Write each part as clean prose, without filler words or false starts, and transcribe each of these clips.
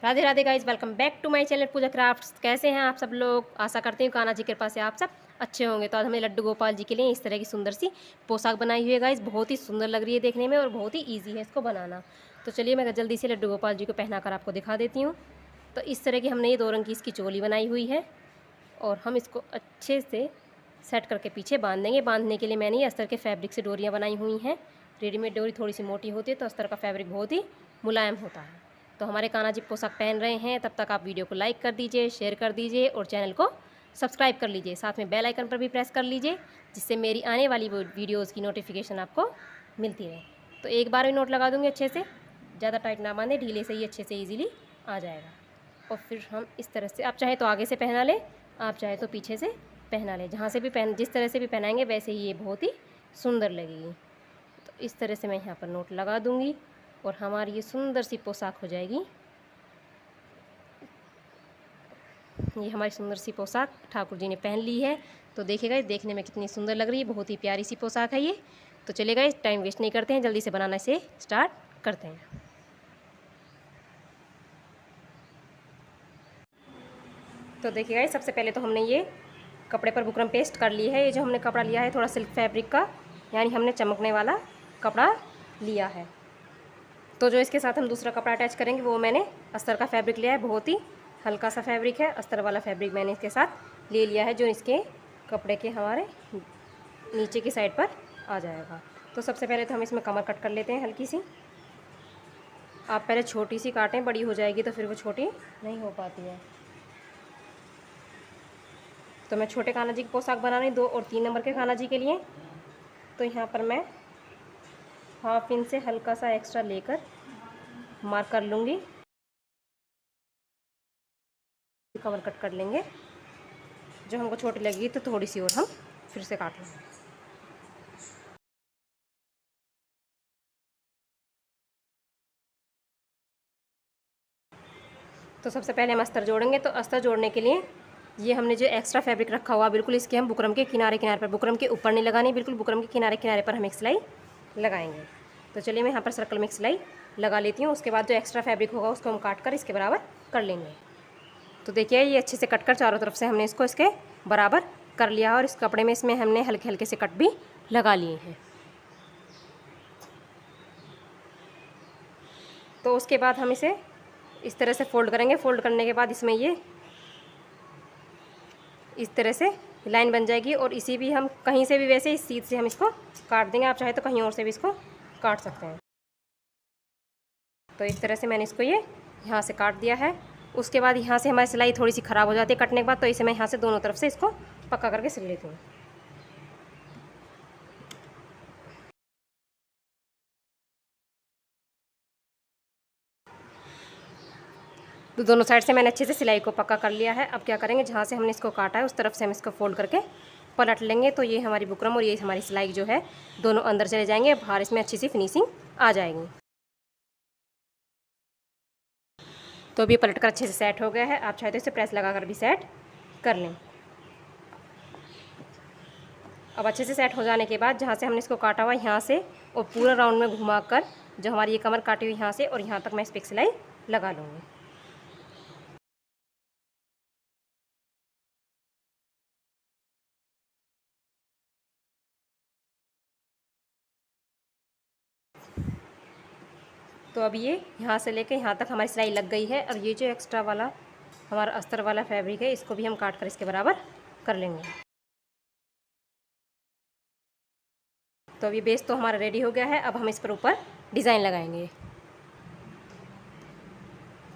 Radhe Radhe guys, welcome back to my channel Pooja crafts. कैसे हैं आप सब लोग? आशा करती हूँ कान्हा जी की कृपा से आप सब अच्छे होंगे। तो आज हमने लड्डू गोपाल जी के लिए इस तरह की सुंदर सी पोशाक बनाई हुई है गाइज। बहुत ही सुंदर लग रही है देखने में और बहुत ही ईजी है इसको बनाना। तो चलिए मैं जल्दी से लड्डू गोपाल जी को पहना कर आपको दिखा देती हूँ। तो इस तरह की हमने ये 2 रंग की इसकी चोली बनाई हुई है और हम इसको अच्छे से सेट करके पीछे बांध देंगे। बांधने के लिए मैंने ये अस्तर के फैब्रिक से डोरियाँ बनाई हुई हैं। रेडीमेड डोरी थोड़ी सी मोटी होती है तो अस्तर का फैब्रिक बहुत ही मुलायम होता है। तो हमारे कान्हा जी पोशाक पहन रहे हैं, तब तक आप वीडियो को लाइक कर दीजिए, शेयर कर दीजिए और चैनल को सब्सक्राइब कर लीजिए। साथ में बेल आइकन पर भी प्रेस कर लीजिए जिससे मेरी आने वाली वीडियोज़ की नोटिफिकेशन आपको मिलती रहे। तो एक बार भी नोट लगा दूँगी अच्छे से, ज़्यादा टाइट ना बांधे, ढीले से ही अच्छे से ईजीली आ जाएगा। और फिर हम इस तरह से, आप चाहे तो आगे से पहना लें, आप चाहे तो पीछे से पहना लें, जहाँ से भी जिस तरह से भी पहनाएंगे वैसे ही ये बहुत ही सुंदर लगेगी। तो इस तरह से मैं यहाँ पर नोट लगा दूँगी और हमारी ये सुंदर सी पोशाक हो जाएगी। ये हमारी सुंदर सी पोशाक ठाकुर जी ने पहन ली है। तो देखिएगा देखने में कितनी सुंदर लग रही है, बहुत ही प्यारी सी पोशाक है ये। तो चलिएगा इस टाइम वेस्ट नहीं करते हैं, जल्दी से बनाना से स्टार्ट करते हैं। तो देखिएगा सबसे पहले तो हमने ये कपड़े पर बुकरम पेस्ट कर ली है। ये जो हमने कपड़ा लिया है थोड़ा सिल्क फैब्रिक का, यानी हमने चमकने वाला कपड़ा लिया है। तो जो इसके साथ हम दूसरा कपड़ा अटैच करेंगे वो मैंने अस्तर का फैब्रिक लिया है। बहुत ही हल्का सा फैब्रिक है, अस्तर वाला फैब्रिक मैंने इसके साथ ले लिया है जो इसके कपड़े के हमारे नीचे की साइड पर आ जाएगा। तो सबसे पहले तो हम इसमें कमर कट कर लेते हैं हल्की सी। आप पहले छोटी सी काटें, बड़ी हो जाएगी तो फिर वो छोटी नहीं हो पाती है। तो मैं छोटे कान्हा जी की पोशाक बना रही 2 और 3 नंबर के कान्हा जी के लिए। तो यहाँ पर मैं 1/2 इंच से हल्का सा एक्स्ट्रा लेकर मार्क कर लूँगी। कमर कट कर लेंगे, जो हमको छोटी लगेगी तो थोड़ी सी और हम फिर से काट लेंगे। तो सबसे पहले हम अस्तर जोड़ेंगे। तो अस्तर जोड़ने के लिए ये हमने जो एक्स्ट्रा फैब्रिक रखा हुआ बिल्कुल इसके हम बुकरम के किनारे किनारे पर, बुकरम के ऊपर नहीं लगानी, बिल्कुल बुकरम के किनारे किनारे पर हम एक सिलाई लगाएंगे। तो चलिए मैं यहाँ पर सर्कल में एक सिलाई लगा लेती हूँ। उसके बाद जो एक्स्ट्रा फैब्रिक होगा उसको हम काट कर इसके बराबर कर लेंगे। तो देखिए ये अच्छे से कट कर चारों तरफ से हमने इसको इसके बराबर कर लिया और इस कपड़े में इसमें हमने हल्के हल्के से कट भी लगा लिए हैं। तो उसके बाद हम इसे इस तरह से फोल्ड करेंगे। फोल्ड करने के बाद इसमें ये इस तरह से लाइन बन जाएगी और इसी भी हम कहीं से भी वैसे इस सीध से हम इसको काट देंगे। आप चाहे तो कहीं और से भी इसको काट सकते हैं। तो इस तरह से मैंने इसको ये यहाँ से काट दिया है। उसके बाद यहाँ से हमारी सिलाई थोड़ी सी ख़राब हो जाती है कटने के बाद, तो इसे मैं यहाँ से दोनों तरफ से इसको पक्का करके सिल लेती हूँ। तो दोनों साइड से मैंने अच्छे से सिलाई को पक्का कर लिया है। अब क्या करेंगे, जहाँ से हमने इसको काटा है उस तरफ से हम इसको फोल्ड करके पलट लेंगे। तो ये हमारी बुकरम और ये हमारी सिलाई जो है दोनों अंदर चले जाएंगे, बाहर इसमें अच्छी सी फिनिशिंग आ जाएगी। तो अभी पलट कर अच्छे से सेट हो गया है। आप चाहे तो इसे प्रेस लगा कर भी सेट कर लें। अब अच्छे से सेट हो जाने के बाद जहाँ से हमने इसको काटा हुआ यहाँ से और पूरा राउंड में घुमा कर जो हमारी ये कमर काटी हुई यहाँ से और यहाँ तक मैं इस पर सिलाई लगा लूँगी। तो अब ये यहाँ से लेके यहाँ तक हमारी सिलाई लग गई है। और ये जो एक्स्ट्रा वाला हमारा अस्तर वाला फैब्रिक है इसको भी हम काट कर इसके बराबर कर लेंगे। तो अब ये बेस तो हमारा रेडी हो गया है। अब हम इस पर ऊपर डिज़ाइन लगाएंगे।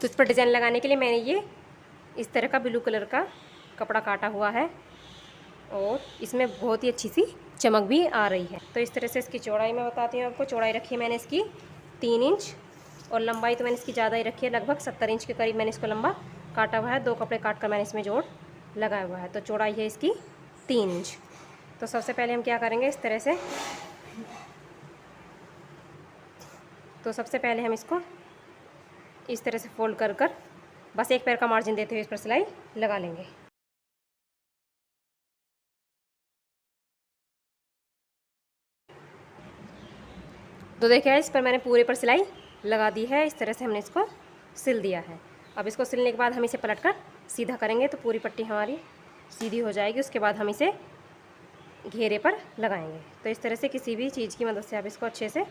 तो इस पर डिज़ाइन लगाने के लिए मैंने ये इस तरह का ब्लू कलर का कपड़ा काटा हुआ है और इसमें बहुत ही अच्छी सी चमक भी आ रही है। तो इस तरह से इसकी चौड़ाई मैं बताती हूँ आपको। चौड़ाई रखी है मैंने इसकी 3 इंच और लंबाई तो मैंने इसकी ज़्यादा ही रखी है, लगभग 70 इंच के करीब मैंने इसको लंबा काटा हुआ है। 2 कपड़े काट कर मैंने इसमें जोड़ लगाया हुआ है। तो चौड़ाई है इसकी 3 इंच। तो सबसे पहले हम क्या करेंगे, इस तरह से, तो सबसे पहले हम इसको इस तरह से फोल्ड कर कर बस एक पैर का मार्जिन देते हुए इस पर सिलाई लगा लेंगे। तो देखिए इस पर मैंने पूरे पर सिलाई लगा दी है। इस तरह से हमने इसको सिल दिया है। अब इसको सिलने के बाद हम इसे पलट कर सीधा करेंगे तो पूरी पट्टी हमारी सीधी हो जाएगी। उसके बाद हम इसे घेरे पर लगाएंगे। तो इस तरह से किसी भी चीज़ की मदद से आप इसको अच्छे से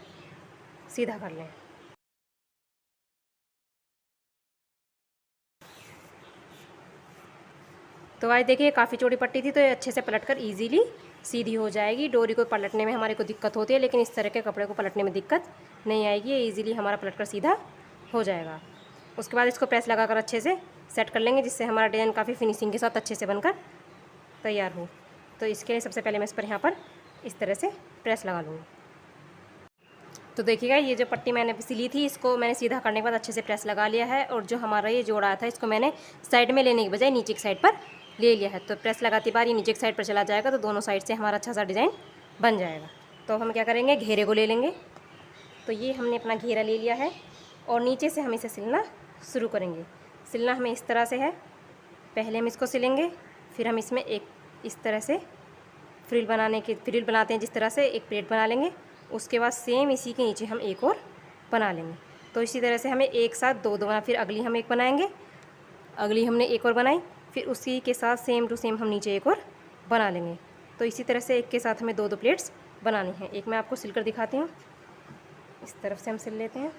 सीधा कर लें। तो आज देखिए काफ़ी चौड़ी पट्टी थी, तो ये अच्छे से पलट कर ईजीली सीधी हो जाएगी। डोरी को पलटने में हमारे को दिक्कत होती है, लेकिन इस तरह के कपड़े को पलटने में दिक्कत नहीं आएगी। ये ईजिली हमारा पलट कर सीधा हो जाएगा। उसके बाद इसको प्रेस लगाकर अच्छे से सेट कर लेंगे, जिससे हमारा डिज़ाइन काफ़ी फिनिशिंग के साथ अच्छे से बनकर तैयार हो। तो इसके लिए सबसे पहले मैं इस पर यहाँ पर इस तरह से प्रेस लगा लूँगी। तो देखिएगा ये जो पट्टी मैंने सिली थी, इसको मैंने सीधा करने के बाद अच्छे से प्रेस लगा लिया है। और जो हमारा ये जोड़ा था, इसको मैंने साइड में लेने के बजाय नीचे की साइड पर ले लिया है। तो प्रेस लगाती बार ये नीचे की साइड पर चला जाएगा, तो दोनों साइड से हमारा अच्छा सा डिज़ाइन बन जाएगा। तो हम क्या करेंगे, घेरे को ले लेंगे। तो ये हमने अपना घेरा ले लिया है और नीचे से हम इसे सिलना शुरू करेंगे। सिलना हमें इस तरह से है, पहले हम इसको सिलेंगे, फिर हम इसमें एक इस तरह से फ्रिल बनाते हैं जिस तरह से एक प्लेट बना लेंगे। उसके बाद सेम इसी के नीचे हम एक और बना लेंगे। तो इसी तरह से हमें एक साथ दो बना, फिर अगली हम एक बनाएंगे, अगली हमने एक और बनाई, फिर उसी के साथ सेम टू सेम हम नीचे एक और बना लेंगे। तो इसी तरह से एक के साथ हमें दो प्लेट्स बनानी है। एक मैं आपको सिलकर दिखाती हूँ। इस तरफ से हम सिल लेते हैं।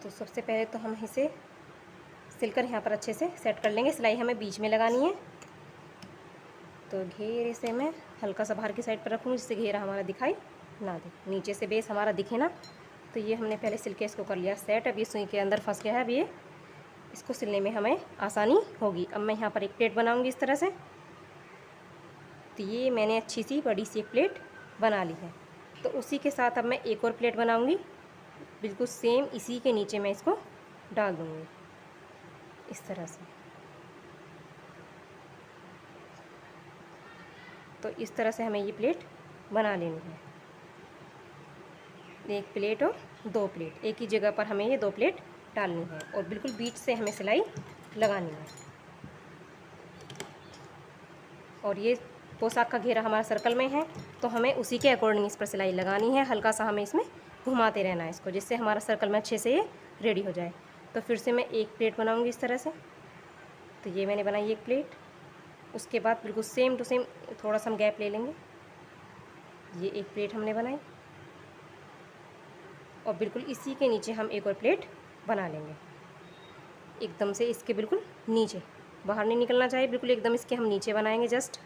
तो सबसे पहले तो हम इसे सिलकर यहाँ पर अच्छे से सेट कर लेंगे। सिलाई हमें बीच में लगानी है। तो घेरे से मैं हल्का सा बाहर की साइड पर रखूँगी, जिससे घेरा हमारा दिखाई ना दे, नीचे से बेस हमारा दिखे ना। तो ये हमने पहले सिल के इसको कर लिया सेट। अब ये सुई के अंदर फंस गया है। अब ये इसको सिलने में हमें आसानी होगी। अब मैं यहाँ पर एक प्लेट बनाऊँगी इस तरह से। तो ये मैंने अच्छी सी बड़ी सी एक प्लेट बना ली है। तो उसी के साथ अब मैं एक और प्लेट बनाऊँगी, बिल्कुल सेम इसी के नीचे मैं इसको डाल दूँगी इस तरह से। तो इस तरह से हमें ये प्लेट बना लेनी है। एक प्लेट और दो प्लेट, एक ही जगह पर हमें ये दो प्लेट डालनी है और बिल्कुल बीच से हमें सिलाई लगानी है। और ये पोशाक का घेरा हमारा सर्कल में है, तो हमें उसी के अकॉर्डिंग इस पर सिलाई लगानी है। हल्का सा हमें इसमें घुमाते रहना है इसको, जिससे हमारा सर्कल में अच्छे से ये रेडी हो जाए। तो फिर से मैं एक प्लेट बनाऊँगी इस तरह से। तो ये मैंने बनाई एक प्लेट। उसके बाद बिल्कुल सेम टू सेम थोड़ा सा हम गैप ले लेंगे। ये एक प्लेट हमने बनाई और बिल्कुल इसी के नीचे हम एक और प्लेट बना लेंगे। एकदम से इसके बिल्कुल नीचे, बाहर नहीं निकलना चाहिए, बिल्कुल एकदम इसके हम नीचे बनाएंगे जस्ट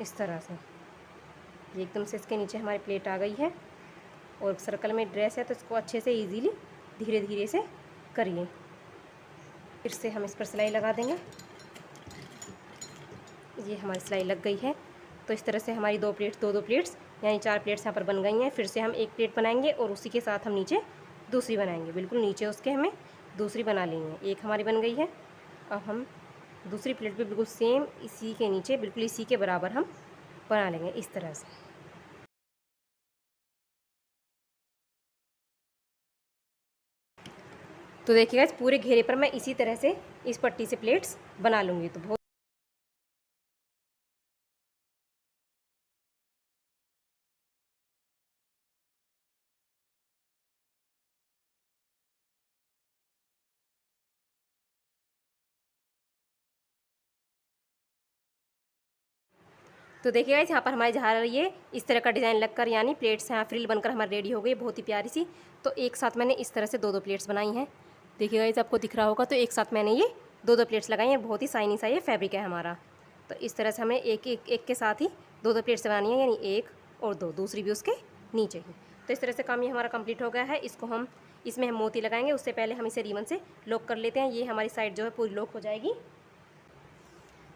इस तरह से। ये एकदम से इसके नीचे हमारी प्लेट आ गई है। और सर्कल में ड्रेस है, तो इसको अच्छे से इजीली धीरे धीरे से करिए। फिर से हम इस पर सिलाई लगा देंगे। ये हमारी सिलाई लग गई है। तो इस तरह से हमारी दो प्लेट्स यानी 4 प्लेट्स यहाँ पर बन गई हैं। फिर से हम एक प्लेट बनाएंगे और उसी के साथ हम नीचे दूसरी बनाएंगे। बिल्कुल नीचे उसके हमें दूसरी बना लेनी है। एक हमारी बन गई है। अब हम दूसरी प्लेट पे बिल्कुल सेम इसी के नीचे बिल्कुल इसी के बराबर हम बना लेंगे इस तरह से। तो देखिएगा इस पूरे घेरे पर मैं इसी तरह से इस पट्टी से प्लेट्स बना लूँगी। तो बहुत तो देखिए गाइस यहाँ पर हमारी झालर ये इस तरह का डिज़ाइन लगकर यानी प्लेट्स यहाँ फ्रिल बनकर हमारी रेडी हो गई, बहुत ही प्यारी सी। तो एक साथ मैंने इस तरह से दो प्लेट्स बनाई हैं। देखिए गाइस आपको दिख रहा होगा, तो एक साथ मैंने ये दो प्लेट्स लगाई हैं। बहुत ही शाइनी सा ये फैब्रिक है हमारा। तो इस तरह से हमें एक के साथ ही दो प्लेट्स बनानी है, यानी एक और दो, दूसरी भी उसके नीचे ही। तो इस तरह से काम ये हमारा कंप्लीट हो गया है। इसमें हम मोती लगाएंगे, उससे पहले हम इसे रिबन से लॉक कर लेते हैं। ये हमारी साइड जो है पूरी लॉक हो जाएगी।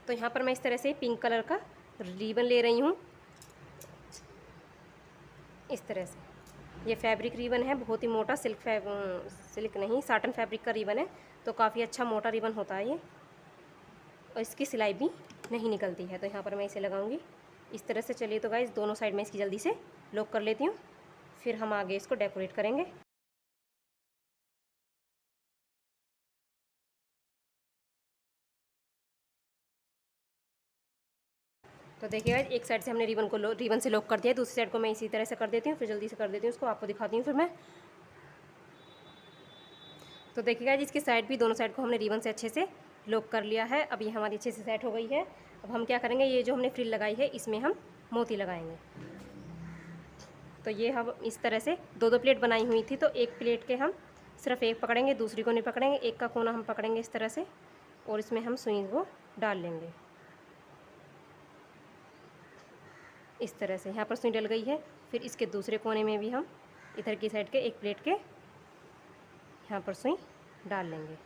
तो यहाँ पर मैं इस तरह से पिंक कलर का रिबन ले रही हूँ इस तरह से। ये फैब्रिक रिबन है, बहुत ही मोटा, सिल्क नहीं साटन फैब्रिक का रिबन है। तो काफ़ी अच्छा मोटा रिबन होता है ये, और इसकी सिलाई भी नहीं निकलती है। तो यहाँ पर मैं इसे लगाऊंगी इस तरह से। चलिए तो गाइस दोनों साइड में इसकी जल्दी से लॉक कर लेती हूँ, फिर हम आगे इसको डेकोरेट करेंगे। तो देखिएगा एक साइड से हमने रिबन से लॉक कर दिया है, दूसरी साइड को मैं इसी तरह से कर देती हूँ, फिर जल्दी से कर देती हूँ उसको, आपको दिखाती हूँ फिर मैं। तो देखिएगा इसकी साइड भी, दोनों साइड को हमने रिबन से अच्छे से लॉक कर लिया है। अब ये हमारी अच्छे से सेट हो गई है। अब हम क्या करेंगे, ये जो हमने फ्रिल लगाई है इसमें हम मोती लगाएंगे। तो ये हम इस तरह से दो दो प्लेट बनाई हुई थी, तो एक प्लेट के हम सिर्फ एक पकड़ेंगे, दूसरी को नहीं पकड़ेंगे, एक का कोना हम पकड़ेंगे इस तरह से, और इसमें हम सुई को डाल लेंगे इस तरह से। यहाँ पर सुई डल गई है। फिर इसके दूसरे कोने में भी हम इधर की साइड के एक प्लेट के यहाँ पर सुई डाल लेंगे,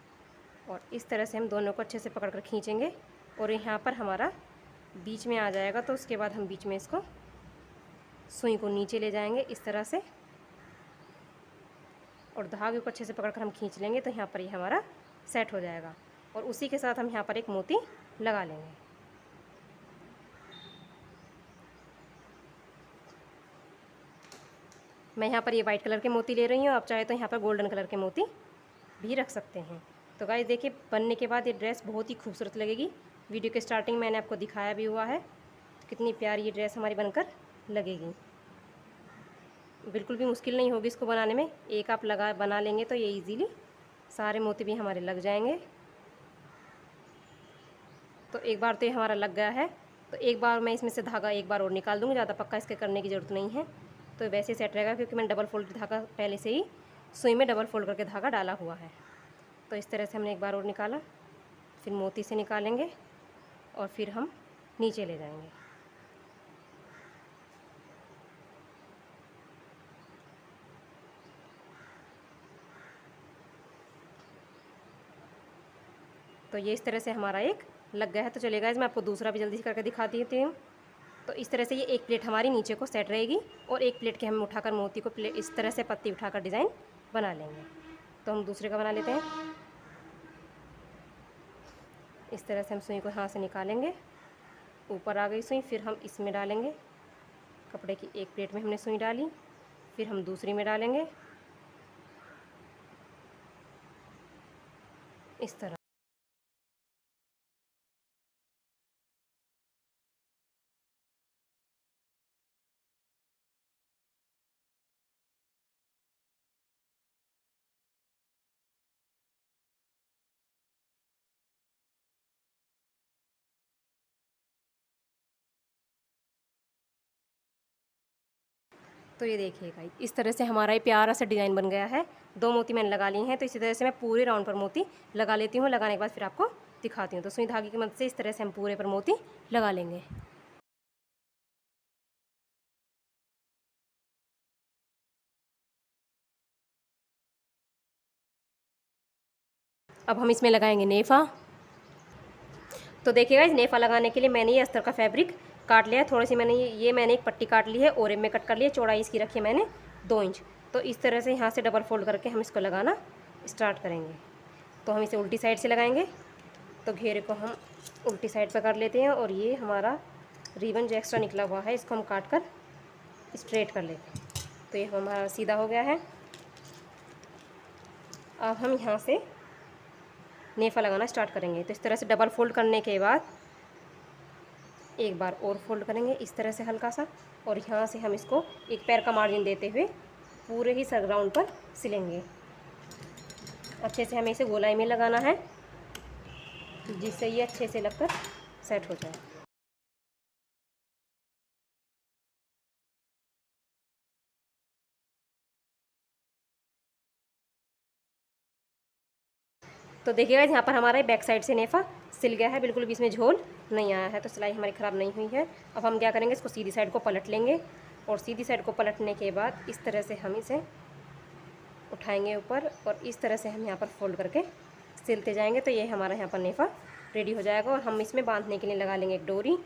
और इस तरह से हम दोनों को अच्छे से पकड़ कर खींचेंगे, और यहाँ पर हमारा बीच में आ जाएगा। तो उसके बाद हम बीच में इसको सुई को नीचे ले जाएंगे इस तरह से, और धागे को अच्छे से पकड़ कर हम खींच लेंगे। तो यहाँ पर ये हमारा सेट हो जाएगा, और उसी के साथ हम यहाँ पर एक मोती लगा लेंगे। मैं यहाँ पर ये वाइट कलर के मोती ले रही हूँ, आप चाहे तो यहाँ पर गोल्डन कलर के मोती भी रख सकते हैं। तो गाइस देखिए, बनने के बाद ये ड्रेस बहुत ही खूबसूरत लगेगी। वीडियो के स्टार्टिंग मैंने आपको दिखाया भी हुआ है, तो कितनी प्यारी ये ड्रेस हमारी बनकर लगेगी। बिल्कुल भी मुश्किल नहीं होगी इसको बनाने में, एक आप बना लेंगे तो ये इजीली सारे मोती भी हमारे लग जाएंगे। तो एक बार तो ये हमारा लग गया है, तो एक बार मैं इसमें से धागा एक बार और निकाल दूँगी, ज़्यादा पक्का इसके करने की ज़रूरत नहीं है। तो वैसे ही सेट रहेगा, क्योंकि मैंने डबल फोल्ड धागा पहले से ही सुई में डबल फोल्ड करके धागा डाला हुआ है। तो इस तरह से हमने एक बार और निकाला, फिर मोती से निकालेंगे और फिर हम नीचे ले जाएंगे। तो ये इस तरह से हमारा एक लग गया है। तो चलिए गाइस, मैं आपको दूसरा भी जल्दी से करके दिखा देती हूँ। तो इस तरह से ये एक प्लेट हमारी नीचे को सेट रहेगी, और एक प्लेट के हम उठाकर मोती को इस तरह से पत्ती उठाकर डिज़ाइन बना लेंगे। तो हम दूसरे का बना लेते हैं। इस तरह से हम सुई को यहाँ से निकालेंगे, ऊपर आ गई सुई, फिर हम इसमें डालेंगे। कपड़े की एक प्लेट में हमने सुई डाली, फिर हम दूसरी में डालेंगे इस तरह। तो ये देखिए गाइस, इस तरह से हमारा ये प्यारा सा डिज़ाइन बन गया है। दो मोती मैंने लगा लिए हैं, तो इसी तरह से मैं पूरे राउंड पर मोती लगा लेती हूँ। लगाने के बाद फिर आपको दिखाती हूँ। तो सुई धागे की मदद से इस तरह से हम पूरे पर मोती लगा लेंगे। अब हम इसमें लगाएंगे नेफा। तो देखिएगा, इस नेफा लगाने के लिए मैंने ये अस्तर का फैब्रिक काट लिया है। थोड़ी सी मैंने एक पट्टी काट ली है, और में कट कर लिया। चौड़ाई इसकी रखी है मैंने 2 इंच। तो इस तरह से यहाँ से डबल फोल्ड करके हम इसको लगाना स्टार्ट करेंगे। तो हम इसे उल्टी साइड से लगाएंगे। तो घेरे को हम उल्टी साइड पर कर लेते हैं, और ये हमारा रिबन जो एक्स्ट्रा निकला हुआ है इसको हम काट कर स्ट्रेट कर लेते हैं। तो ये हमारा सीधा हो गया है। अब हम यहाँ से नेफा लगाना स्टार्ट करेंगे। तो इस तरह से डबल फोल्ड करने के बाद एक बार और फोल्ड करेंगे इस तरह से हल्का सा, और यहाँ से हम इसको एक पैर का मार्जिन देते हुए पूरे ही सर राउंड पर सिलेंगे। अच्छे से हमें इसे गोलाई में लगाना है, जिससे ये अच्छे से लगकर सेट हो जाए। तो देखिएगा, यहाँ पर हमारा बैक साइड से नेफा सिल गया है, बिल्कुल भी इसमें झोल नहीं आया है। तो सिलाई हमारी ख़राब नहीं हुई है। अब हम क्या करेंगे, इसको सीधी साइड को पलट लेंगे, और सीधी साइड को पलटने के बाद इस तरह से हम इसे उठाएंगे ऊपर, और इस तरह से हम यहाँ पर फोल्ड करके सिलते जाएंगे। तो ये हमारा यहाँ पर नेफा रेडी हो जाएगा, और हम इसमें बांधने के लिए लगा लेंगे एक डोरी।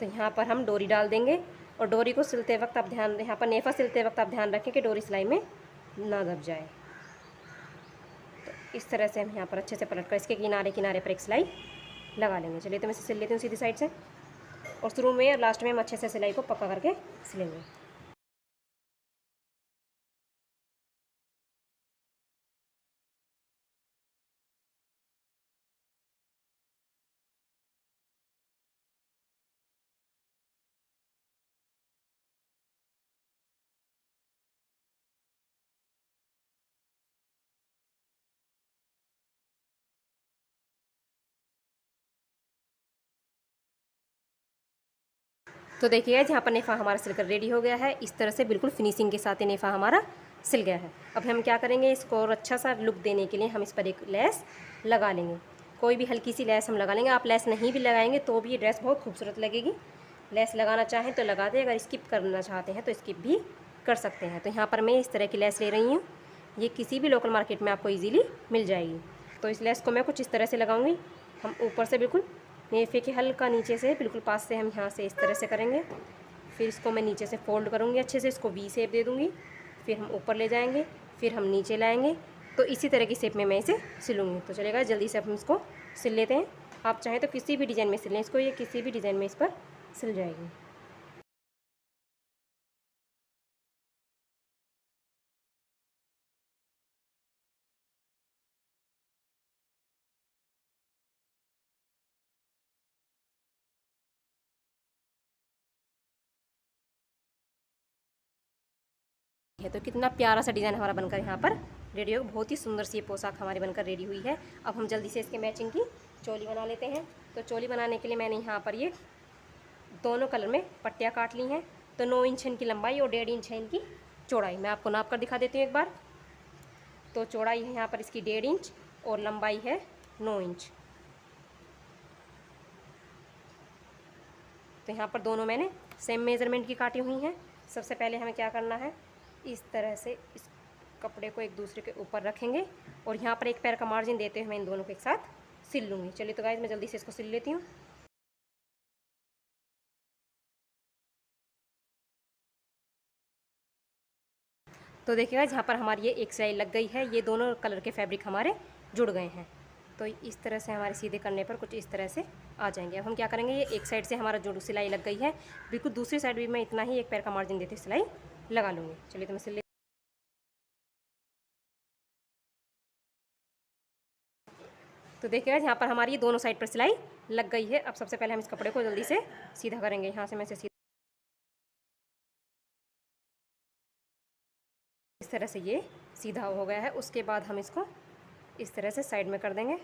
तो यहाँ पर हम डोरी डाल देंगे, और डोरी को सिलते वक्त आप यहाँ पर नेफा सिलते वक्त आप ध्यान रखें कि डोरी सिलाई में ना दब जाए। तो इस तरह से हम यहाँ पर अच्छे से पलट कर इसके किनारे किनारे पर एक सिलाई लगा लेंगे। चलिए, तो मैं इसे सिल लेती हूँ सीधी साइड से, और शुरू में और लास्ट में हम अच्छे से सिलाई को पक्का करके सिलेंगे। तो देखिए यहाँ पर नेफा हमारा सिलकर रेडी हो गया है। इस तरह से बिल्कुल फिनिशिंग के साथ ये नेफा हमारा सिल गया है। अब हम क्या करेंगे, इसको और अच्छा सा लुक देने के लिए हम इस पर एक लेस लगा लेंगे। कोई भी हल्की सी लेस हम लगा लेंगे। आप लेस नहीं भी लगाएंगे तो भी ये ड्रेस बहुत खूबसूरत लगेगी। लेस लगाना चाहें तो लगा दें, अगर स्किप करना चाहते हैं तो स्किप भी कर सकते हैं। तो यहाँ पर मैं इस तरह की लेस ले रही हूँ। ये किसी भी लोकल मार्केट में आपको ईजीली मिल जाएगी। तो इस लेस को मैं कुछ इस तरह से लगाऊंगी। हम ऊपर से बिल्कुल नेफे के हल्का नीचे से बिल्कुल पास से हम यहाँ से इस तरह से करेंगे। फिर इसको मैं नीचे से फोल्ड करूँगी अच्छे से, इसको वी शेप दे दूँगी। फिर हम ऊपर ले जाएंगे, फिर हम नीचे लाएंगे। तो इसी तरह की शेप में मैं इसे सिलूँगी। तो चलेगा, जल्दी से हम इसको सिल लेते हैं। आप चाहें तो किसी भी डिज़ाइन में सिलें इसको, ये किसी भी डिज़ाइन में इस पर सिल जाएगी। है तो कितना प्यारा सा डिज़ाइन हमारा बनकर यहाँ पर रेडी हो। बहुत ही सुंदर सी पोशाक हमारी बनकर रेडी हुई है। अब हम जल्दी से इसके मैचिंग की चोली बना लेते हैं। तो चोली बनाने के लिए मैंने यहाँ पर ये दोनों कलर में पट्टियाँ काट ली हैं। तो 9 इंच इनकी लंबाई और 1.5 इंच है इनकी चौड़ाई। मैं आपको नाप कर दिखा देती हूँ एक बार। तो चौड़ाई है यहाँ पर इसकी 1.5 इंच और लंबाई है 9 इंच। तो यहाँ पर दोनों मैंने सेम मेज़रमेंट की काटी हुई हैं। सबसे पहले हमें क्या करना है, इस तरह से इस कपड़े को एक दूसरे के ऊपर रखेंगे और यहाँ पर एक पैर का मार्जिन देते हुए मैं इन दोनों को एक साथ सिल लूँगी। चलिए तो गाइस मैं जल्दी से इसको सिल लेती हूँ। तो देखिएगा यहाँ पर हमारी ये एक सिलाई लग गई है। ये दोनों कलर के फैब्रिक हमारे जुड़ गए हैं। तो इस तरह से हमारे सीधे करने पर कुछ इस तरह से आ जाएंगे। अब हम क्या करेंगे, ये एक साइड से हमारा जो सिलाई लग गई है, बिल्कुल दूसरी साइड भी मैं इतना ही एक पैर का मार्जिन देते सिलाई लगा लूँगी। चलिए तो मैं सिल। तो देखिएगा यहाँ पर हमारी ये दोनों साइड पर सिलाई लग गई है। अब सबसे पहले हम इस कपड़े को जल्दी से सीधा करेंगे। यहाँ से मैं इसे इस तरह से ये सीधा हो गया है। उसके बाद हम इसको इस तरह से साइड में कर देंगे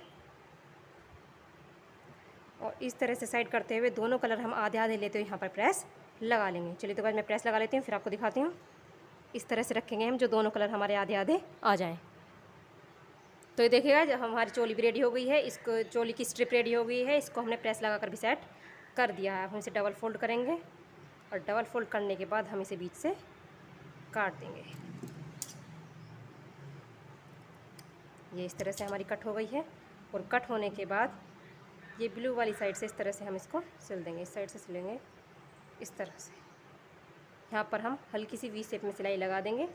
और इस तरह से साइड करते हुए दोनों कलर हम आधे आधे लेते हुए यहाँ पर प्रेस लगा लेंगे। चलिए तो बाद मैं प्रेस लगा लेती हूँ, फिर आपको दिखाती हूँ। इस तरह से रखेंगे हम, जो दोनों कलर हमारे आधे आधे आ जाएँ। तो ये देखिएगा जब हमारी चोली भी रेडी हो गई है, इसको चोली की स्ट्रिप रेडी हो गई है। इसको हमने प्रेस लगा कर भी सेट कर दिया है। हम इसे डबल फोल्ड करेंगे और डबल फोल्ड करने के बाद हम इसे बीच से काट देंगे। ये इस तरह से हमारी कट हो गई है और कट होने के बाद ये ब्लू वाली साइड से इस तरह से हम इसको सिल देंगे। इस साइड से सिलेंगे इस तरह से। यहाँ पर हम हल्की सी वी शेप में सिलाई लगा देंगे।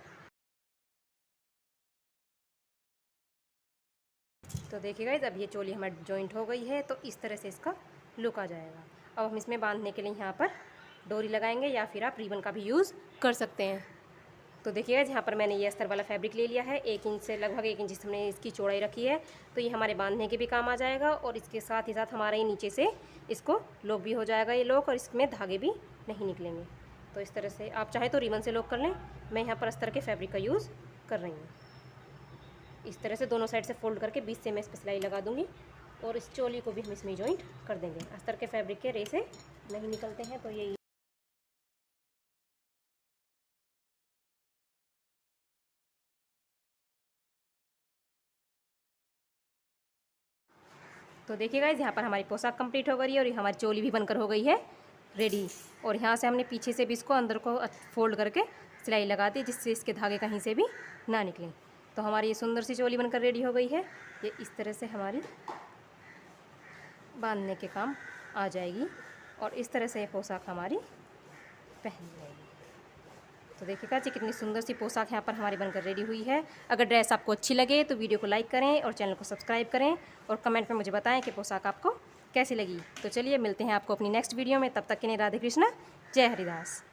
तो देखिएगा अब ये चोली हमारी जॉइंट हो गई है। तो इस तरह से इसका लुक आ जाएगा। अब हम इसमें बांधने के लिए यहाँ पर डोरी लगाएंगे या फिर आप रिबन का भी यूज़ कर सकते हैं। तो देखिएगा यहाँ पर मैंने ये अस्तर वाला फैब्रिक ले लिया है। 1 इंच से लगभग 1 इंच हमने इसकी चौड़ाई रखी है। तो ये हमारे बांधने के भी काम आ जाएगा और इसके साथ ही साथ हमारे नीचे से इसको लॉक भी हो जाएगा ये लॉक, और इसमें धागे भी नहीं निकलेंगे। तो इस तरह से आप चाहे तो रिबन से लॉक कर लें। मैं यहाँ पर अस्तर के फैब्रिक का यूज़ कर रही हूँ। इस तरह से दोनों साइड से फोल्ड करके बीच से मैं इस पर सिलाई लगा दूँगी और इस चोली को भी हम इसमें जॉइंट कर देंगे। अस्तर के फैब्रिक के रेसे नहीं निकलते हैं। तो ये तो देखिएगा यहाँ पर हमारी पोशाक कंप्लीट हो गई है और हमारी चोली भी बनकर हो गई है रेडी। और यहाँ से हमने पीछे से भी इसको अंदर को फोल्ड करके सिलाई लगा दी, जिससे इसके धागे कहीं से भी ना निकलें। तो हमारी ये सुंदर सी चोली बनकर रेडी हो गई है। ये इस तरह से हमारी बांधने के काम आ जाएगी और इस तरह से ये पोशाक हमारी पहन जाएगी। तो देखिएगा जी कितनी सुंदर सी पोशाक यहाँ पर हमारी बनकर रेडी हुई है। अगर ड्रेस आपको अच्छी लगे तो वीडियो को लाइक करें और चैनल को सब्सक्राइब करें और कमेंट में मुझे बताएं कि पोशाक आपको कैसी लगी। तो चलिए मिलते हैं आपको अपनी नेक्स्ट वीडियो में। तब तक के लिए राधे कृष्णा, जय हरिदास।